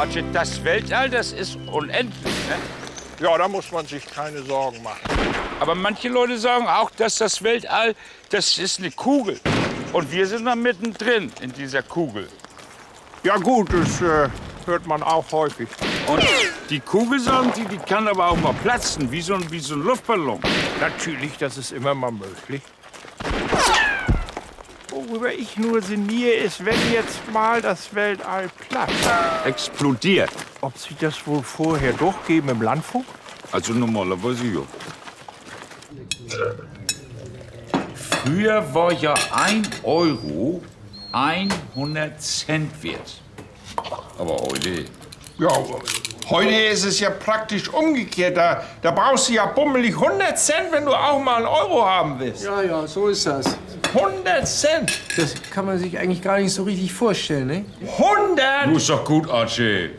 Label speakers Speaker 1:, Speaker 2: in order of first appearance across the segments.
Speaker 1: Archie, das Weltall, das ist unendlich, ne?
Speaker 2: Ja, da muss man sich keine Sorgen machen.
Speaker 1: Aber manche Leute sagen auch, dass das Weltall, das ist eine Kugel. Und wir sind da mittendrin in dieser Kugel.
Speaker 2: Ja gut, das hört man auch häufig.
Speaker 1: Und die Kugel, sagen die kann aber auch mal platzen, wie so ein Luftballon.
Speaker 2: Natürlich, das ist immer mal möglich. Worüber ich nur sinniere, ist, wenn jetzt mal das Weltall platzt.
Speaker 1: Explodiert.
Speaker 2: Ob Sie das wohl vorher durchgeben im Landfunk?
Speaker 1: Also normalerweise ja. Früher war ja 1 Euro 100 Cent wert. Aber heute...
Speaker 2: Ja, heute ist es ja praktisch umgekehrt. Da brauchst du ja bummelig 100 Cent, wenn du auch mal einen Euro haben willst.
Speaker 3: Ja, ja, so ist das.
Speaker 2: 100 Cent!
Speaker 3: Das kann man sich eigentlich gar nicht so richtig vorstellen, ne?
Speaker 2: 100!
Speaker 1: Du ist doch gut, Archie.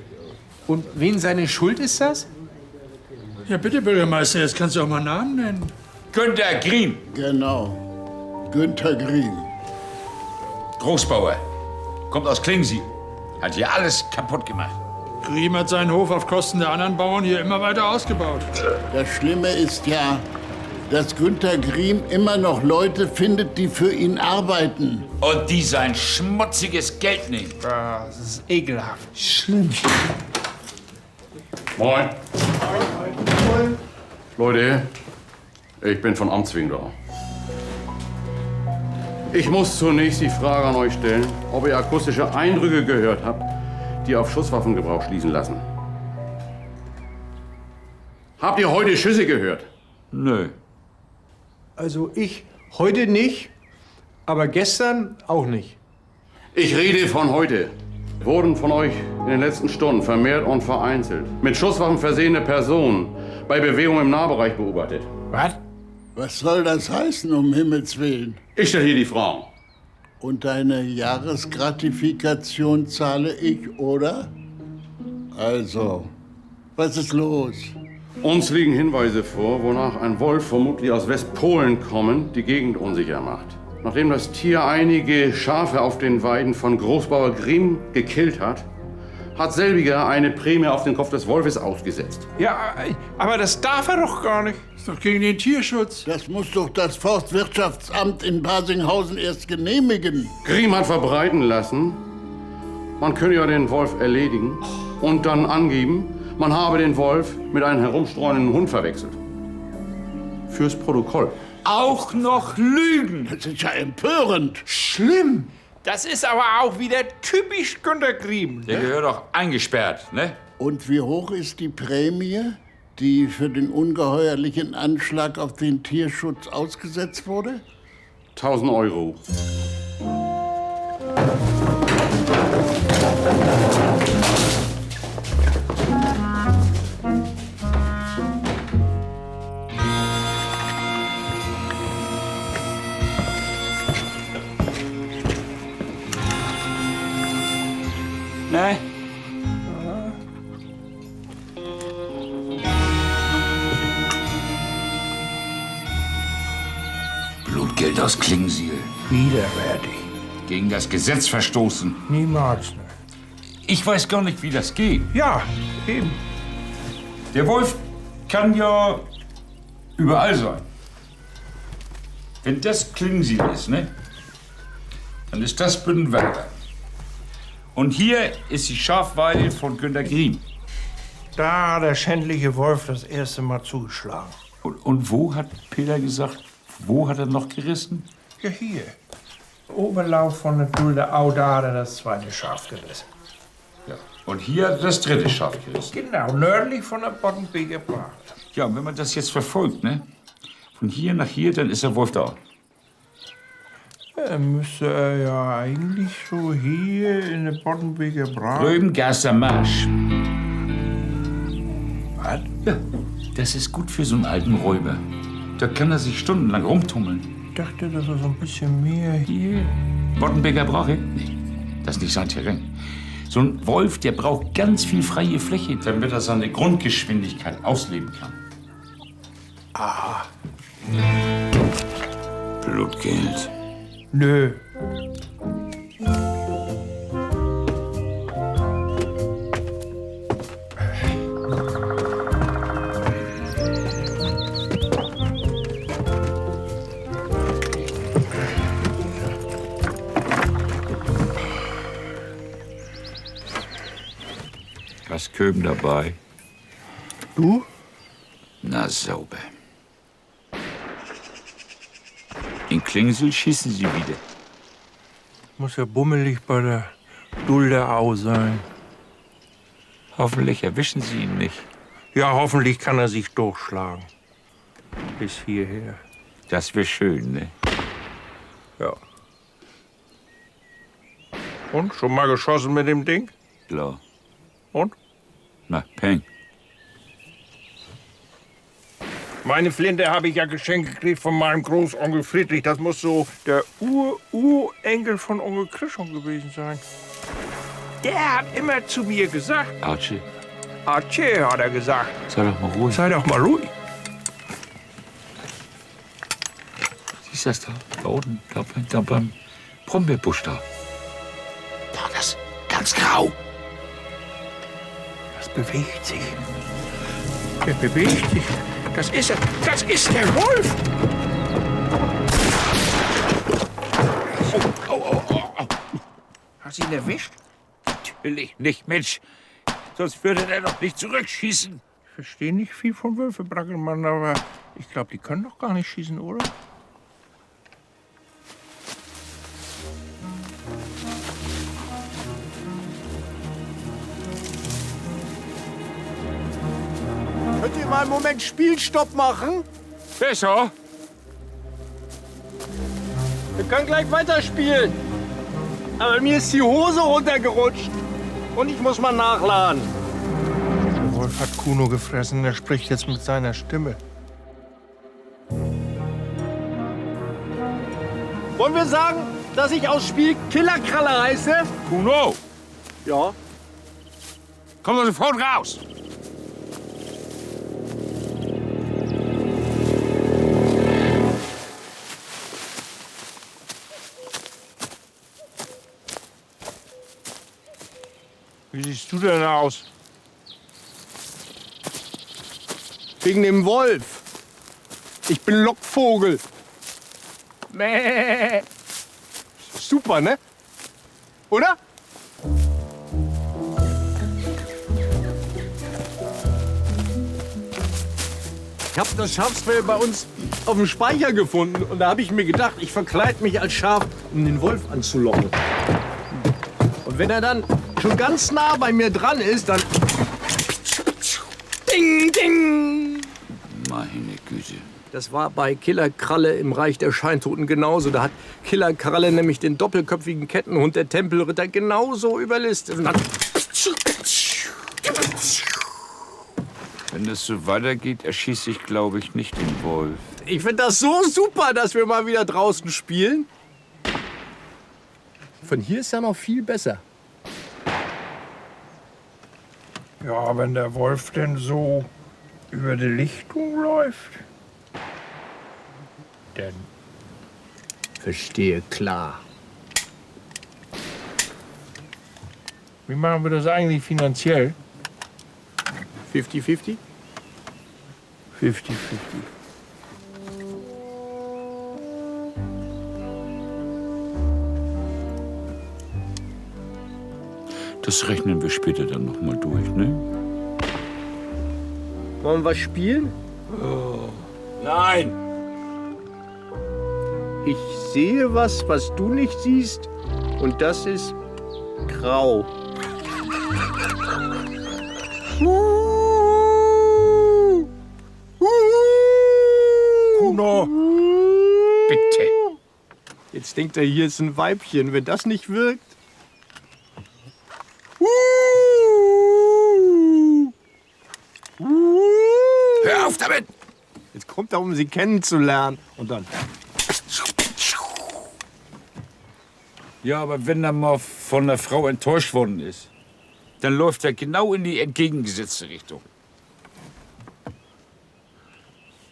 Speaker 3: Und wen seine Schuld ist das?
Speaker 4: Ja, bitte, Bürgermeister, jetzt kannst du auch mal Namen nennen.
Speaker 1: Günter Griem,
Speaker 5: Genau. Günter Griem.
Speaker 1: Großbauer. Kommt aus Klingsi. Hat hier alles kaputt gemacht.
Speaker 4: Griem hat seinen Hof auf Kosten der anderen Bauern hier immer weiter ausgebaut.
Speaker 5: Das Schlimme ist ja, dass Günter Griem immer noch Leute findet, die für ihn arbeiten.
Speaker 1: Und die sein schmutziges Geld nehmen.
Speaker 2: Das ist ekelhaft.
Speaker 3: Schlimm.
Speaker 6: Moin. Leute, ich bin von Amts wegen da. Ich muss zunächst die Frage an euch stellen, ob ihr akustische Eindrücke gehört habt, die auf Schusswaffengebrauch schließen lassen. Habt ihr heute Schüsse gehört?
Speaker 1: Nö.
Speaker 3: Also ich heute nicht, aber gestern auch nicht.
Speaker 6: Ich rede von heute. Wurden von euch in den letzten Stunden vermehrt und vereinzelt mit Schusswaffen versehene Personen bei Bewegung im Nahbereich beobachtet?
Speaker 2: Was?
Speaker 5: Was soll das heißen, um Himmels Willen?
Speaker 6: Ich stelle hier die Fragen.
Speaker 5: Und deine Jahresgratifikation zahle ich, oder? Also, was ist los?
Speaker 6: Uns liegen Hinweise vor, wonach ein Wolf, vermutlich aus Westpolen kommend, die Gegend unsicher macht. Nachdem das Tier einige Schafe auf den Weiden von Großbauer Griem gekillt hat, hat selbiger eine Prämie auf den Kopf des Wolfes ausgesetzt.
Speaker 2: Ja, aber das darf er doch gar nicht.
Speaker 4: Ist doch gegen den Tierschutz.
Speaker 5: Das muss doch das Forstwirtschaftsamt in Basinghausen erst genehmigen.
Speaker 6: Griem hat verbreiten lassen, man könne ja den Wolf erledigen und dann angeben, man habe den Wolf mit einem herumstreuenden Hund verwechselt. Fürs Protokoll.
Speaker 1: Auch noch Lügen.
Speaker 5: Das ist ja empörend.
Speaker 2: Schlimm. Das ist aber auch wieder typisch Günter Griem.
Speaker 1: Der gehört doch eingesperrt, ne?
Speaker 5: Und wie hoch ist die Prämie, die für den ungeheuerlichen Anschlag auf den Tierschutz ausgesetzt wurde?
Speaker 6: 1000 Euro.
Speaker 1: Ne? Blutgeld aus Klingsiel.
Speaker 2: Widerwärtig.
Speaker 1: Gegen das Gesetz verstoßen.
Speaker 2: Niemals. Ne?
Speaker 1: Ich weiß gar nicht, wie das geht.
Speaker 2: Ja, eben.
Speaker 1: Der Wolf kann ja überall sein. Wenn das Klingsiel ist, ne? Dann ist das Büttenwerder. Und hier ist die Schafweide von Günter Griem.
Speaker 2: Da hat der schändliche Wolf das erste Mal zugeschlagen.
Speaker 1: Und wo hat Peter gesagt, wo hat er noch gerissen?
Speaker 2: Ja, hier. Oberlauf von der Dulde Au, da hat er das zweite Schaf gerissen.
Speaker 1: Ja. Und hier hat er das dritte Schaf gerissen.
Speaker 2: Genau, nördlich von der Boddenbeker Bracht.
Speaker 1: Ja, und wenn man das jetzt verfolgt, ne? Von hier nach hier, dann ist der Wolf da.
Speaker 2: Ja, müsste er ja eigentlich so hier in der Boddenbeker Bracht.
Speaker 1: Drüben Gerster Marsch.
Speaker 2: Was?
Speaker 1: Ja, das ist gut für so einen alten Räuber. Da kann er sich stundenlang rumtummeln.
Speaker 2: Ich dachte, dass er so ein bisschen mehr hier.
Speaker 1: Boddenbeker Brache? Nee, das ist nicht sein Terrain. So ein Wolf, der braucht ganz viel freie Fläche, damit er seine Grundgeschwindigkeit ausleben kann.
Speaker 2: Ah,
Speaker 1: Blutgeld.
Speaker 2: nö.
Speaker 1: Köben dabei.
Speaker 3: Du?
Speaker 1: Na sauber. In Klingsel schießen sie wieder.
Speaker 2: Muss ja bummelig bei der Dulderau sein.
Speaker 1: Hoffentlich erwischen sie ihn nicht.
Speaker 2: Ja, hoffentlich kann er sich durchschlagen. Bis hierher.
Speaker 1: Das wäre schön, ne?
Speaker 2: Ja. Und, schon mal geschossen mit dem Ding?
Speaker 1: Klar.
Speaker 2: Und?
Speaker 1: Na, Peng.
Speaker 2: Meine Flinte habe ich ja geschenkt gekriegt von meinem Großonkel Friedrich. Das muss so der Urenkel von Onkel Christian gewesen sein. Der hat immer zu mir gesagt,
Speaker 1: Archie,
Speaker 2: Archie, hat er gesagt,
Speaker 1: sei doch mal ruhig.
Speaker 2: sei doch mal ruhig.
Speaker 1: Siehst du das da? Da unten, da beim Brombeerbusch da. Da, das ganz grau.
Speaker 2: Das bewegt sich. Der bewegt sich. Das ist er. Das ist der Wolf. Hast du ihn erwischt?
Speaker 1: Natürlich nicht, Mensch. Sonst würde er doch nicht zurückschießen.
Speaker 2: Ich verstehe nicht viel von Wölfen, Brackelmann, aber ich glaube, die können doch gar nicht schießen, oder?
Speaker 3: Könnt ihr mal einen Moment Spielstopp machen?
Speaker 1: Besser?
Speaker 3: Wir können gleich weiterspielen. Aber mir ist die Hose runtergerutscht. Und ich muss mal nachladen.
Speaker 2: Der Wolf hat Kuno gefressen, er spricht jetzt mit seiner Stimme.
Speaker 3: Wollen wir sagen, dass ich aus Spiel Killerkralle heiße?
Speaker 1: Kuno,
Speaker 3: Ja.
Speaker 1: komm doch sofort raus.
Speaker 2: Wie siehst du denn aus?
Speaker 3: Wegen dem Wolf. Ich bin Lockvogel. Mäh. Super, ne? Oder? Ich habe das Schafsfell bei uns auf dem Speicher gefunden und da habe ich mir gedacht, ich verkleide mich als Schaf, um den Wolf anzulocken. Und wenn er dann schon ganz nah bei mir dran ist, dann ding, ding.
Speaker 1: Meine Güte.
Speaker 3: Das war bei Killerkralle im Reich der Scheintoten genauso. Da hat Killerkralle nämlich den doppelköpfigen Kettenhund der Tempelritter genauso überlistet. Und dann
Speaker 1: Wenn das so weitergeht, erschieße ich, glaube ich, nicht den Wolf.
Speaker 3: ich finde das so super, dass wir mal wieder draußen spielen. Von hier ist ja noch viel besser.
Speaker 2: Ja, wenn der Wolf denn so über die Lichtung läuft, dann
Speaker 3: Verstehe, klar.
Speaker 2: wie machen wir das eigentlich finanziell?
Speaker 3: 50-50?
Speaker 2: 50-50.
Speaker 1: Das rechnen wir später dann noch mal durch, ne?
Speaker 3: Wollen wir spielen?
Speaker 1: Nein!
Speaker 3: Ich sehe was, was du nicht siehst. Und das ist grau.
Speaker 2: Kuno!
Speaker 1: Bitte.
Speaker 3: Jetzt denkt er, hier ist ein Weibchen. Wenn das nicht wirkt.
Speaker 1: Hör auf damit!
Speaker 3: Jetzt kommt er, um sie kennenzulernen. Und dann.
Speaker 1: Ja, aber wenn er mal von der Frau enttäuscht worden ist, dann läuft er genau in die entgegengesetzte Richtung.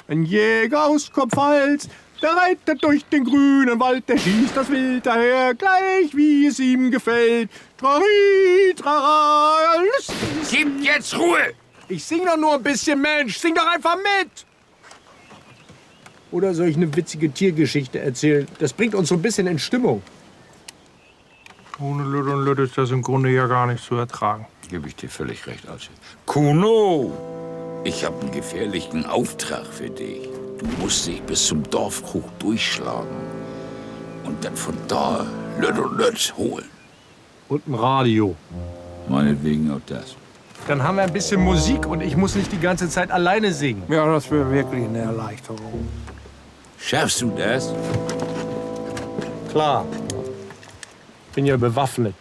Speaker 3: Ein Jäger aus Kopfhals, der reitet durch den grünen Wald, der schießt das Wild daher, gleich wie es ihm gefällt. Trari, trara, lustig.
Speaker 1: Gib jetzt Ruhe!
Speaker 3: Ich sing doch nur ein bisschen, Mensch, sing doch einfach mit! Oder soll ich eine witzige Tiergeschichte erzählen? Das bringt uns so ein bisschen in Stimmung.
Speaker 2: Ohne Lütt und Lütt ist das im Grunde ja gar nicht zu ertragen.
Speaker 1: Gebe ich dir völlig recht, Archie. Kuno, ich habe einen gefährlichen Auftrag für dich. Du musst dich bis zum Dorfkrug durchschlagen und dann von da Lött und Lött holen.
Speaker 3: Und ein Radio.
Speaker 1: Meinetwegen auch das.
Speaker 3: Dann haben wir ein bisschen Musik und ich muss nicht die ganze Zeit alleine singen.
Speaker 2: Ja, das wäre wirklich eine Erleichterung.
Speaker 1: Schaffst du das?
Speaker 3: Klar. Bin ja bewaffnet.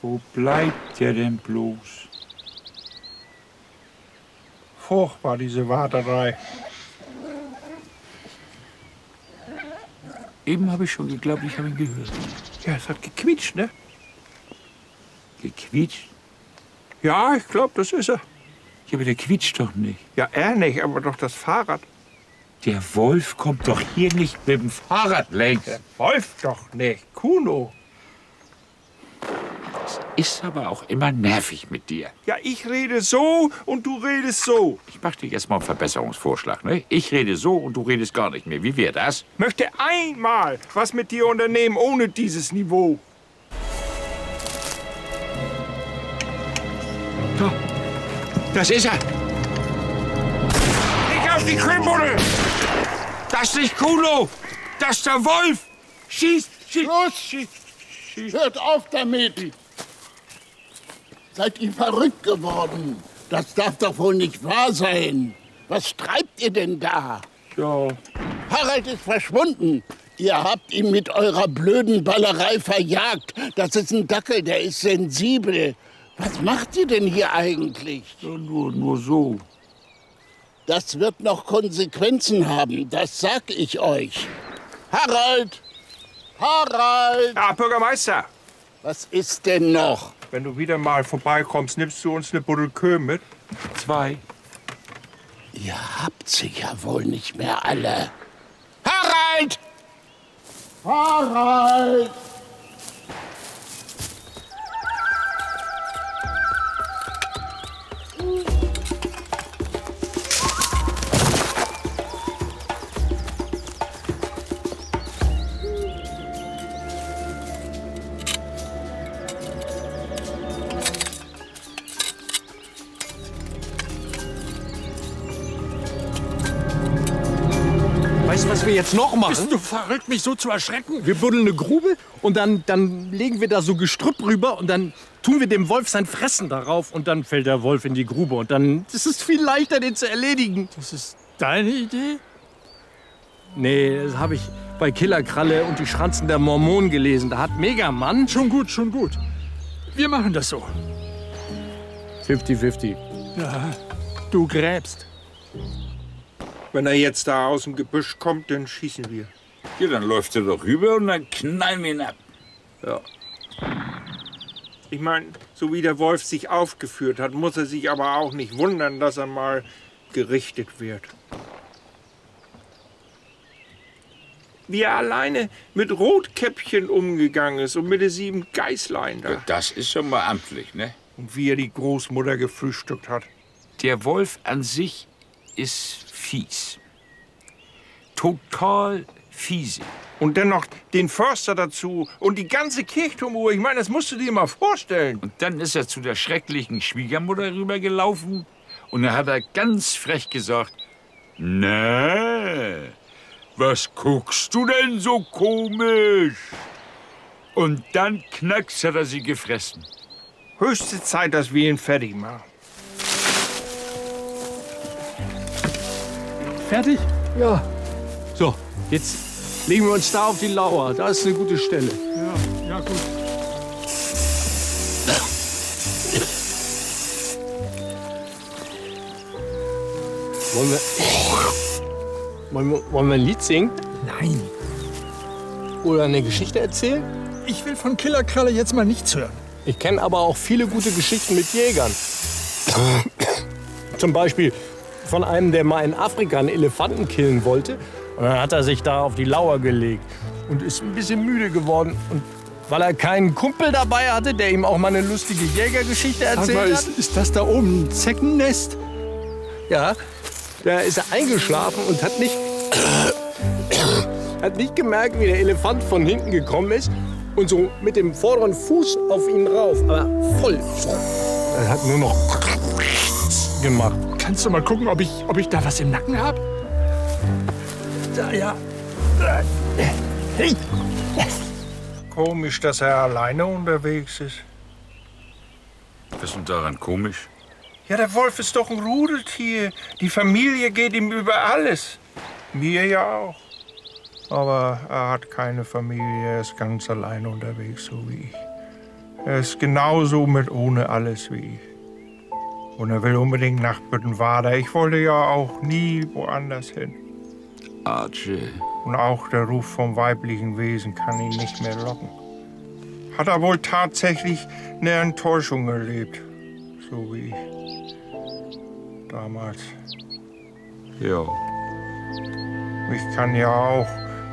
Speaker 1: Wo bleibt der denn bloß?
Speaker 2: Furchtbar, diese Warterei.
Speaker 1: Eben habe ich schon geglaubt, ich habe ihn gehört.
Speaker 2: Ja, es hat gequietscht, ne?
Speaker 1: Gequietscht?
Speaker 2: Ja, ich glaube, das ist er.
Speaker 1: Ja, aber der quietscht doch nicht.
Speaker 2: Ja, er nicht, aber doch das Fahrrad.
Speaker 1: Der Wolf kommt doch hier nicht mit dem Fahrrad längs.
Speaker 2: Der Wolf doch nicht. Kuno.
Speaker 1: Ist aber auch immer nervig mit dir.
Speaker 2: Ja, ich rede so und du redest so.
Speaker 1: Ich mach dir jetzt mal einen Verbesserungsvorschlag. Ne? Ich rede so und du redest gar nicht mehr. Wie wäre das?
Speaker 2: Möchte einmal was mit dir unternehmen ohne dieses Niveau.
Speaker 1: Da. Das ist er.
Speaker 2: Leg auf die Quimbuddel!
Speaker 1: Das ist nicht Kuno. Das ist der Wolf. Schieß, schieß.
Speaker 5: Los! Hört auf damit! Seid ihr verrückt geworden? Das darf doch wohl nicht wahr sein. Was treibt ihr denn da?
Speaker 1: Ja.
Speaker 5: Harald ist verschwunden. Ihr habt ihn mit eurer blöden Ballerei verjagt. Das ist ein Dackel, der ist sensibel. Was macht ihr denn hier eigentlich?
Speaker 1: Ja, nur so.
Speaker 5: Das wird noch Konsequenzen haben, das sag ich euch. Harald! Harald!
Speaker 2: Ja, Bürgermeister,
Speaker 5: Was ist denn noch?
Speaker 2: wenn du wieder mal vorbeikommst, nimmst du uns eine Buddel Köh mit?
Speaker 1: 2.
Speaker 5: Ihr habt sie ja wohl nicht mehr alle. Harald! Harald!
Speaker 3: Weißt du, was wir jetzt noch machen?
Speaker 4: Bist du verrückt, mich so zu erschrecken?
Speaker 3: Wir buddeln eine Grube und dann legen wir da so Gestrüpp rüber und dann tun wir dem Wolf sein Fressen darauf und dann fällt der Wolf in die Grube und dann ist es viel leichter, den zu erledigen.
Speaker 4: Das ist deine Idee?
Speaker 3: Nee, das habe ich bei Killerkralle und die Schranzen der Mormonen gelesen. Da hat Megamann
Speaker 4: Schon gut, schon gut. Wir machen das so.
Speaker 3: 50-50.
Speaker 4: Ja, du gräbst.
Speaker 2: Wenn er jetzt da aus dem Gebüsch kommt, dann schießen wir.
Speaker 1: Ja, dann läuft er doch rüber und dann knallen wir ihn ab.
Speaker 2: Ja. Ich meine, so wie der Wolf sich aufgeführt hat, muss er sich aber auch nicht wundern, dass er mal gerichtet wird. Wie er alleine mit Rotkäppchen umgegangen ist und mit den 7 Geißlein da.
Speaker 1: Ja, das ist schon mal amtlich, ne?
Speaker 2: Und wie er die Großmutter gefrühstückt hat.
Speaker 1: Der Wolf an sich ist fies. Total fiese.
Speaker 2: Und dann noch den Förster dazu und die ganze Kirchturmuhr. Ich meine, das musst du dir mal vorstellen.
Speaker 1: Und dann ist er zu der schrecklichen Schwiegermutter rübergelaufen und dann hat er ganz frech gesagt, na, was guckst du denn so komisch? Und dann knacks hat er sie gefressen.
Speaker 2: Höchste Zeit, dass wir ihn fertig machen.
Speaker 3: Fertig? Ja. So, jetzt legen wir uns da auf die Lauer. Da ist eine gute Stelle.
Speaker 4: Ja, gut.
Speaker 3: Wollen wir... Wollen wir ein Lied singen?
Speaker 4: Nein,
Speaker 3: Oder eine Geschichte erzählen?
Speaker 4: ich will von Killerkralle jetzt mal nichts hören.
Speaker 3: Ich kenne aber auch viele gute Geschichten mit Jägern. Zum Beispiel von einem, der mal in Afrika einen Elefanten killen wollte. Und dann hat er sich da auf die Lauer gelegt und ist ein bisschen müde geworden. Und weil er keinen Kumpel dabei hatte, der ihm auch mal eine lustige Jägergeschichte
Speaker 4: Sag
Speaker 3: erzählt
Speaker 4: mal,
Speaker 3: hat,
Speaker 4: ist das da oben ein Zeckennest?
Speaker 3: ja, da ist er eingeschlafen und hat nicht gemerkt, wie der Elefant von hinten gekommen ist und so mit dem vorderen Fuß auf ihn rauf, aber voll. Er hat nur noch gemacht.
Speaker 4: Kannst du mal gucken, ob ich da was im Nacken habe? Da, ja. Hey.
Speaker 2: Komisch, dass er alleine unterwegs ist.
Speaker 1: Was ist denn daran komisch?
Speaker 2: Ja, der Wolf ist doch ein Rudeltier. Die Familie geht ihm über alles. Mir ja auch. Aber er hat keine Familie, er ist ganz allein unterwegs, so wie ich. Er ist genauso mit ohne alles wie ich. Und er will unbedingt nach Büttenwader. Ich wollte ja auch nie woanders hin.
Speaker 1: Archie.
Speaker 2: Und auch der Ruf vom weiblichen Wesen kann ihn nicht mehr locken. Hat er wohl tatsächlich eine Enttäuschung erlebt, so wie ich. Damals.
Speaker 1: Ja.
Speaker 2: Ich kann ja auch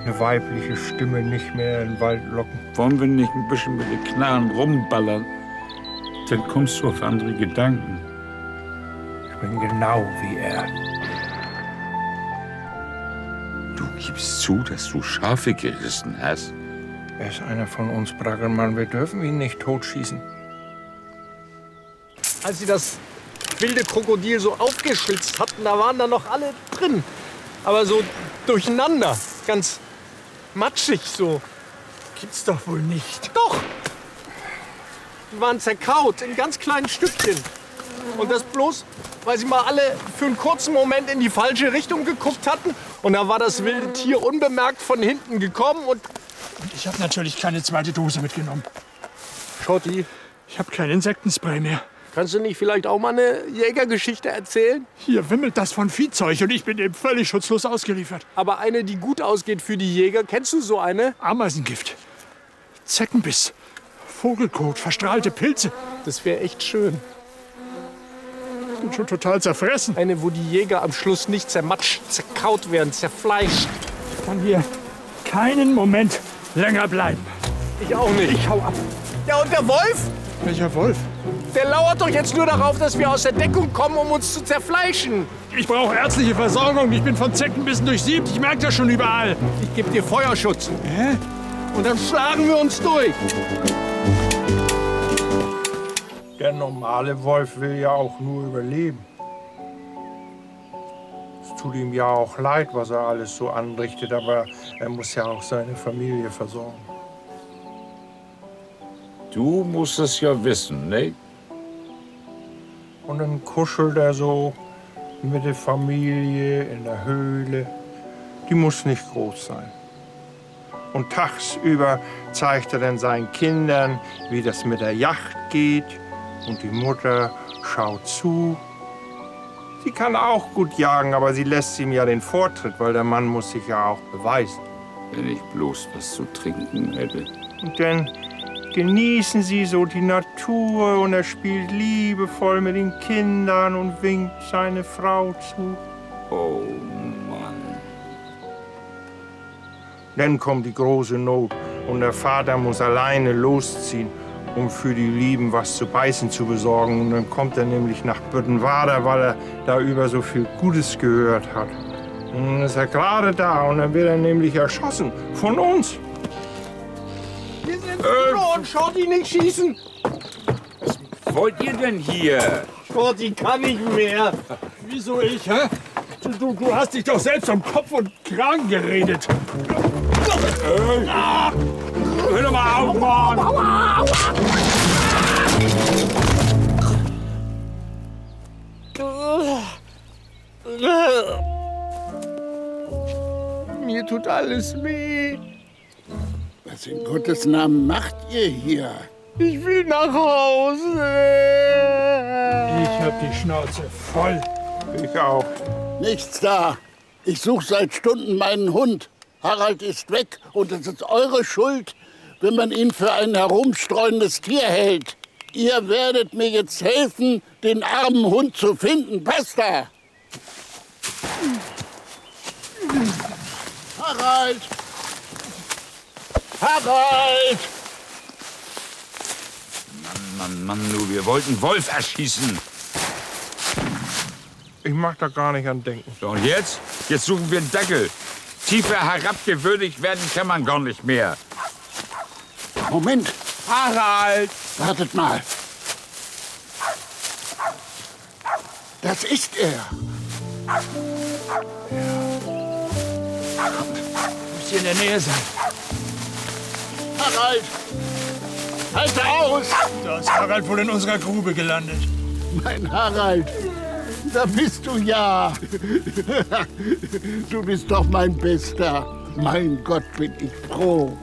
Speaker 2: eine weibliche Stimme nicht mehr in den Wald locken.
Speaker 1: Wollen wir nicht ein bisschen mit den Knarren rumballern? Dann kommst du auf andere Gedanken.
Speaker 2: Ich bin genau wie er.
Speaker 1: Du gibst zu, dass du Schafe gerissen hast.
Speaker 2: Er ist einer von uns, Braggermann. Wir dürfen ihn nicht totschießen.
Speaker 3: Als sie das wilde Krokodil so aufgeschlitzt hatten, da waren da noch alle drin. Aber so durcheinander, ganz matschig so.
Speaker 4: Gibt's doch wohl nicht.
Speaker 3: Doch! Die waren zerkaut in ganz kleinen Stückchen. Und das bloß, weil sie mal alle für einen kurzen Moment in die falsche Richtung geguckt hatten. Und da war das wilde Tier unbemerkt von hinten gekommen und...
Speaker 4: Ich habe natürlich keine zweite Dose mitgenommen.
Speaker 3: Schotti,
Speaker 4: Ich habe kein Insektenspray mehr.
Speaker 3: kannst du nicht vielleicht auch mal eine Jägergeschichte erzählen?
Speaker 4: Hier wimmelt das von Viehzeug und ich bin dem völlig schutzlos ausgeliefert.
Speaker 3: Aber eine, die gut ausgeht für die Jäger. Kennst du so eine?
Speaker 4: Ameisengift, Zeckenbiss, Vogelkot, verstrahlte Pilze.
Speaker 3: Das wäre echt schön.
Speaker 4: Ich bin schon total zerfressen.
Speaker 3: Eine, wo die Jäger am Schluss nicht zermatscht, zerkaut werden, zerfleischt.
Speaker 4: Ich kann hier keinen Moment länger bleiben.
Speaker 3: Ich auch nicht.
Speaker 4: Ich hau ab.
Speaker 3: Ja, und der Wolf?
Speaker 4: Welcher Wolf?
Speaker 3: Der lauert doch jetzt nur darauf, dass wir aus der Deckung kommen, um uns zu zerfleischen.
Speaker 4: Ich brauche ärztliche Versorgung. Ich bin von Zeckenbissen durchsiebt. Ich merke das schon überall.
Speaker 3: Ich gebe dir Feuerschutz.
Speaker 4: Hä?
Speaker 3: Und dann schlagen wir uns durch.
Speaker 2: Der normale Wolf will ja auch nur überleben. Es tut ihm ja auch leid, was er alles so anrichtet, aber er muss ja auch seine Familie versorgen.
Speaker 1: Du musst es ja wissen, ne?
Speaker 2: Und dann kuschelt er so mit der Familie in der Höhle. Die muss nicht groß sein. Und tagsüber zeigt er dann seinen Kindern, wie das mit der Yacht geht. Und die Mutter schaut zu. Sie kann auch gut jagen, aber sie lässt ihm ja den Vortritt, weil der Mann muss sich ja auch beweisen.
Speaker 1: Wenn ich bloß was zu trinken hätte.
Speaker 2: Und dann genießen sie so die Natur und er spielt liebevoll mit den Kindern und winkt seine Frau zu.
Speaker 1: Oh Mann.
Speaker 2: Dann kommt die große Not und der Vater muss alleine losziehen, um für die Lieben was zu beißen zu besorgen. Und dann kommt er nämlich nach Büttenwader, weil er da über so viel Gutes gehört hat. Und dann ist er gerade da und dann wird er nämlich erschossen von uns.
Speaker 3: Wir sind und Shorty nicht schießen.
Speaker 1: Was wollt ihr denn hier?
Speaker 3: Shorty kann nicht mehr.
Speaker 4: Wieso ich, hä? Du hast dich doch selbst um Kopf und Kragen geredet.
Speaker 1: Hör doch mal auf, Mann!
Speaker 3: Mir tut alles weh.
Speaker 5: Was in Gottes Namen macht ihr hier?
Speaker 3: Ich will nach Hause.
Speaker 4: Ich hab die Schnauze voll.
Speaker 2: Ich auch.
Speaker 5: Nichts da. Ich suche seit Stunden meinen Hund. Harald ist weg und es ist eure Schuld, wenn man ihn für ein herumstreuendes Tier hält. Ihr werdet mir jetzt helfen, den armen Hund zu finden. Basta! Harald! Harald!
Speaker 1: Mann, du, wir wollten Wolf erschießen.
Speaker 2: Ich mag da gar nicht an denken.
Speaker 1: So, und jetzt? Jetzt suchen wir einen Dackel. Tiefer herabgewürdigt werden kann man gar nicht mehr.
Speaker 5: Moment,
Speaker 2: Harald!
Speaker 5: wartet mal. Das ist er.
Speaker 4: Muss hier in der Nähe sein.
Speaker 5: Harald! Halte aus!
Speaker 4: Da ist Harald wohl in unserer Grube gelandet.
Speaker 5: Mein Harald, da bist du ja. Du bist doch mein Bester. Mein Gott, bin ich froh.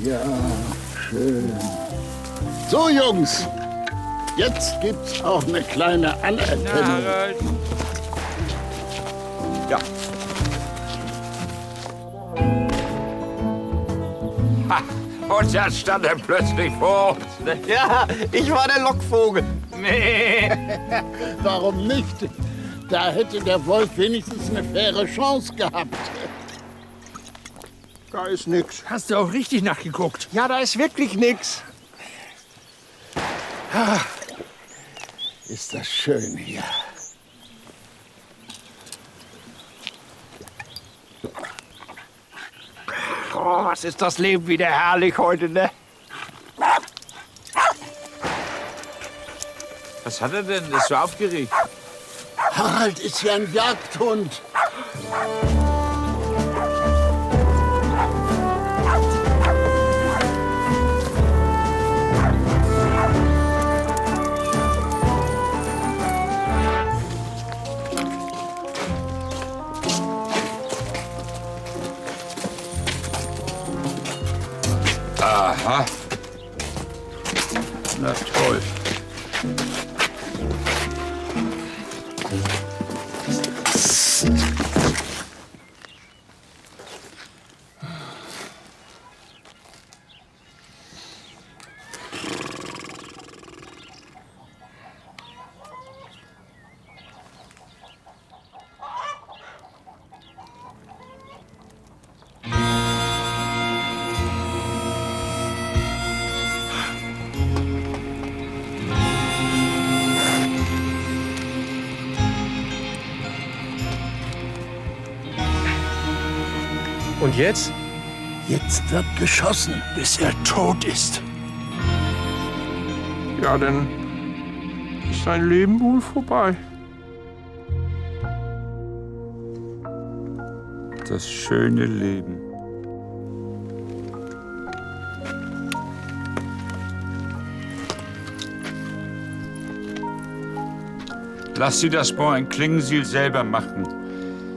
Speaker 5: Ja, schön. So, Jungs, jetzt gibt's auch eine kleine Anerkennung.
Speaker 1: Ja. Ha, und jetzt stand er plötzlich vor uns. Ne?
Speaker 3: Ja, ich war der Lockvogel.
Speaker 1: Nee.
Speaker 5: Warum nicht? Da hätte der Wolf wenigstens eine faire Chance gehabt.
Speaker 2: Da ist nix.
Speaker 4: Hast du auch richtig nachgeguckt?
Speaker 3: Ja, da ist wirklich nix.
Speaker 5: Ist das schön hier.
Speaker 3: Oh, was ist das Leben wieder herrlich heute, ne?
Speaker 1: Was hat er denn? Ist so aufgeregt.
Speaker 5: Harald ist ja ein Jagdhund.
Speaker 1: Aha. Na toll.
Speaker 3: Und jetzt?
Speaker 5: Jetzt wird geschossen.
Speaker 4: Bis er tot ist.
Speaker 2: Ja, dann ist sein Leben wohl vorbei.
Speaker 1: Das schöne Leben. Lass sie das Bohr in Klingensiel selber machen,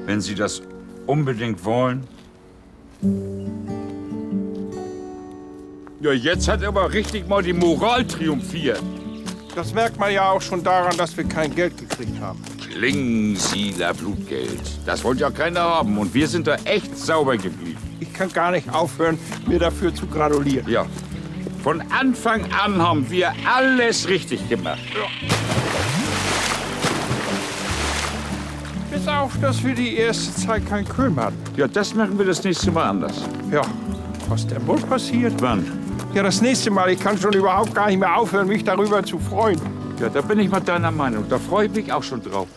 Speaker 1: wenn sie das unbedingt wollen. Ja, jetzt hat aber richtig mal die Moral triumphiert.
Speaker 2: Das merkt man ja auch schon daran, dass wir kein Geld gekriegt haben.
Speaker 1: Klingsieler Blutgeld. Das wollte ja keiner haben. Und wir sind da echt sauber geblieben.
Speaker 2: Ich kann gar nicht aufhören, mir dafür zu gratulieren.
Speaker 1: Ja. Von Anfang an haben wir alles richtig gemacht.
Speaker 2: Bis auf, dass wir die erste Zeit kein Köln hatten.
Speaker 1: Ja, das machen wir das nächste Mal anders.
Speaker 2: Ja, was denn wohl passiert?
Speaker 1: Wann?
Speaker 2: Ja, das nächste Mal. Ich kann schon überhaupt gar nicht mehr aufhören, mich darüber zu freuen.
Speaker 1: Ja, da bin ich mal deiner Meinung. Da freue ich mich auch schon drauf.